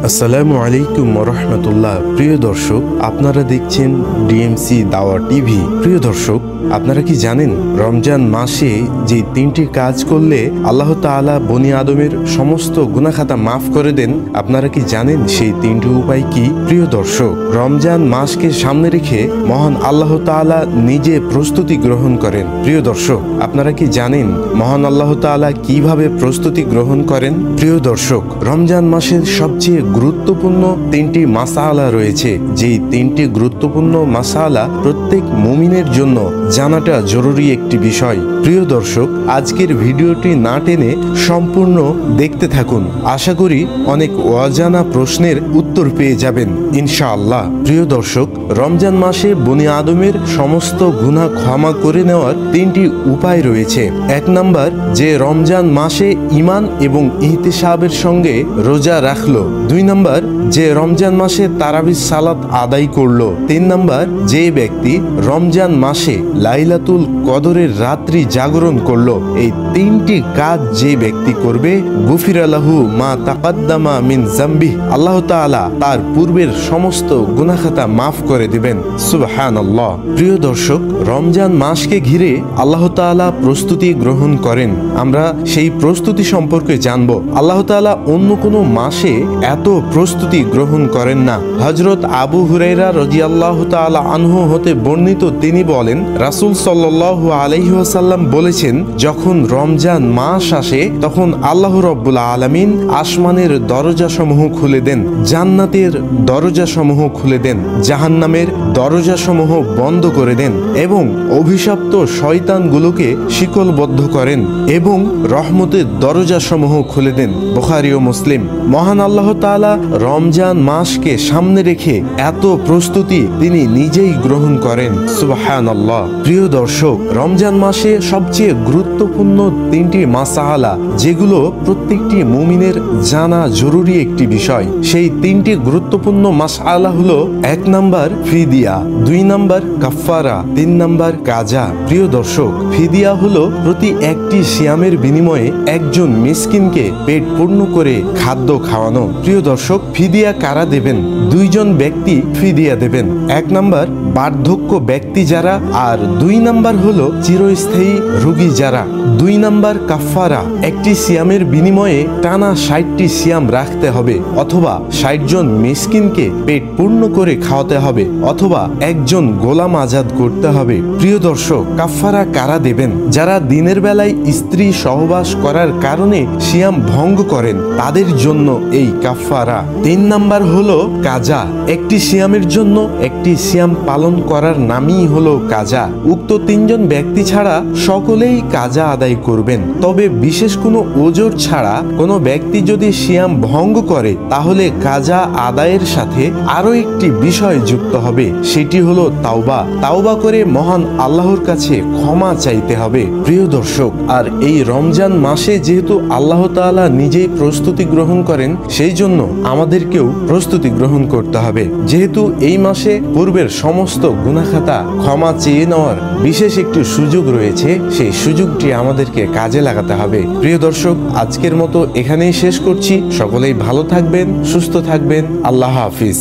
আসসালামু আলাইকুম রহমতুল্লাহ। প্রিয় দর্শক, আপনারা দেখছেন ডিএমসি দাওয়া টিভি। প্রিয় দর্শক, আপনারা কি জানেন রমজান মাসে যে তিনটি কাজ করলে আল্লাহ তাআলা বনি আদমের সমস্ত গুনাহখাতা মাফ করে দেন? আপনারা কি জানেন সেই তিনটি উপায় কি? প্রিয় দর্শক, রমজান মাসকে সামনে রেখে মহান আল্লাহ তাআলা নিজে প্রস্তুতি গ্রহণ করেন। প্রিয় দর্শক, আপনারা কি জানেন মহান আল্লাহ তাআলা কিভাবে প্রস্তুতি গ্রহণ করেন? প্রিয় দর্শক, রমজান মাসের সবচেয়ে গুরুত্বপূর্ণ তিনটি মাসালা রয়েছে। যেই তিনটি গুরুত্বপূর্ণ মাসালা প্রত্যেক মুমিনের জন্য জানাটা জরুরি একটি বিষয়। প্রিয় দর্শক, আজকের ভিডিওটি না টেনে সম্পূর্ণ দেখতে থাকুন। আশা করি অনেক অজানা প্রশ্নের উত্তর পেয়ে যাবেন ইনশাআল্লাহ। প্রিয় দর্শক, রমজান মাসে বনি আদমের সমস্ত গুনাহ ক্ষমা করে নেওয়ার তিনটি উপায় রয়েছে। 1 নাম্বার, যে রমজান মাসে ঈমান এবং ইহতিসাবের সঙ্গে রোজা রাখলো। 2 নাম্বার, যে রমজান মাসে তারাবির সালাত আদায় করলো। 3 নাম্বার, যে ব্যক্তি রমজান মাসে লাইলাতুল কদরের রাত্রি জাগরণ করলো। এই তিনটি কাজ যে ব্যক্তি করবে, গুফিরা লাহু মা তাকাদ্দামা মিন জামবিহ, আল্লাহ তাআলা তার পূর্বের সমস্ত গুনাহখাতা মাফ করে দিবেন। সুবহানাল্লাহ। প্রিয় দর্শক, রমজান মাসকে ঘিরে আল্লাহ তাআলা প্রস্তুতি গ্রহণ করেন। আমরা সেই প্রস্তুতি সম্পর্কে জানব। আল্লাহ তাআলা অন্য কোনো মাসে এত প্রস্তুতি গ্রহণ করেন না। হযরত আবু হুরায়রা রাদিয়াল্লাহু তাআলা আনহু হতে বর্ণিত, তিনি বলেন, রাসূল সাল্লাল্লাহু আলাইহি ওয়াসাল্লাম বলেছেন, যখন রমজান মাস আসে তখন আল্লাহ রাব্বুল আলামিন আসমানের দরজাসমূহ খুলে দেন, জান্নাতের দরজাসমূহ খুলে দেন, জাহান্নামের দরজাসমূহ বন্ধ করে দেন এবং অভিশপ্ত শয়তানগুলোকে শিকলবদ্ধ করেন এবং রহমতের দরজাসমূহ খুলে দেন। বুখারী ও মুসলিম। মহান আল্লাহ তাআলা রমজান মাসকে সামনে রেখে এত প্রস্তুতি তিনি নিজেই গ্রহণ করেন। সুবহানাল্লাহ। প্রিয় দর্শক, রমজান মাসে সবচেয়ে গুরুত্বপূর্ণ তিনটি মাসালা, যেগুলো প্রত্যেকটি মুমিনের জানা জরুরি একটি বিষয়। সেই তিনটি গুরুত্বপূর্ণ মাসালা হলো: 1 নাম্বার ফিদিয়া, 2 নাম্বার কাফফারা, 3 নাম্বার কাজা। প্রিয় দর্শক, ফিদিয়া হলো প্রতি একটি সিয়ামের বিনিময়ে একজন মিসকিনকে পেট পূর্ণ করে খাদ্য খাওয়ানো। প্রিয় দর্শক, ফিদিয়া কারা দেবেন? 2 জন ব্যক্তি ফিদিয়া দেবেন। 1 নাম্বার বার্ধক্য ব্যক্তি যারা, আর 2 নাম্বার হলো চিরস্থায়ী রোগী যারা। 2 নাম্বার কাফফারা, একটি সিয়ামের বিনিময়ে টানা 60টি সিয়াম রাখতে হবে, অথবা 60 জন মিসকিনকে পেট পূর্ণ করে খাওয়াতে হবে, অথবা একজন গোলাম আজাদ করতে হবে। প্রিয় দর্শক, কাফফারা কারা দেবেন? যারা দিনের বেলায় স্ত্রী সহবাস করার কারণে সিয়াম ভঙ্গ করেন, তাদের জন্য এই কাফফারা। 3 নাম্বার হলো কাজা। একটি সিয়ামের জন্য একটি সিয়াম পালন করার নামই হলো কাজা। উক্ত 3 জন ব্যক্তি ছাড়া সকলেই কাজা আদায় করবেন। তবে বিশেষ কোনো ওজর ছাড়া কোনো ব্যক্তি যদি সিয়াম ভঙ্গ করে, তাহলে কাজা আদায়ের সাথে আরো একটি বিষয় যুক্ত হবে, সেটি হলো তাওবা। তাওবা করে মহান আল্লাহর কাছে ক্ষমা চাইতে হবে। প্রিয় দর্শক, আর এই রমজান মাসে যেহেতু আল্লাহ তাআলা নিজেই প্রস্তুতি গ্রহণ করেন, সেই জন্য আমাদেরকেও প্রস্তুতি গ্রহণ করতে হবে। যেহেতু এই মাসে পূর্বের সমস্ত গুনাহখাতা ক্ষমা চেয়ে নেওয়ার বিশেষ একটি সুযোগ রয়েছে, সেই সুযোগটি আমাদেরকে কাজে লাগাতে হবে। প্রিয় দর্শক, আজকের মতো এখানেই শেষ করছি। সকলেই ভালো থাকবেন, সুস্থ থাকবেন। আল্লাহ হাফিজ।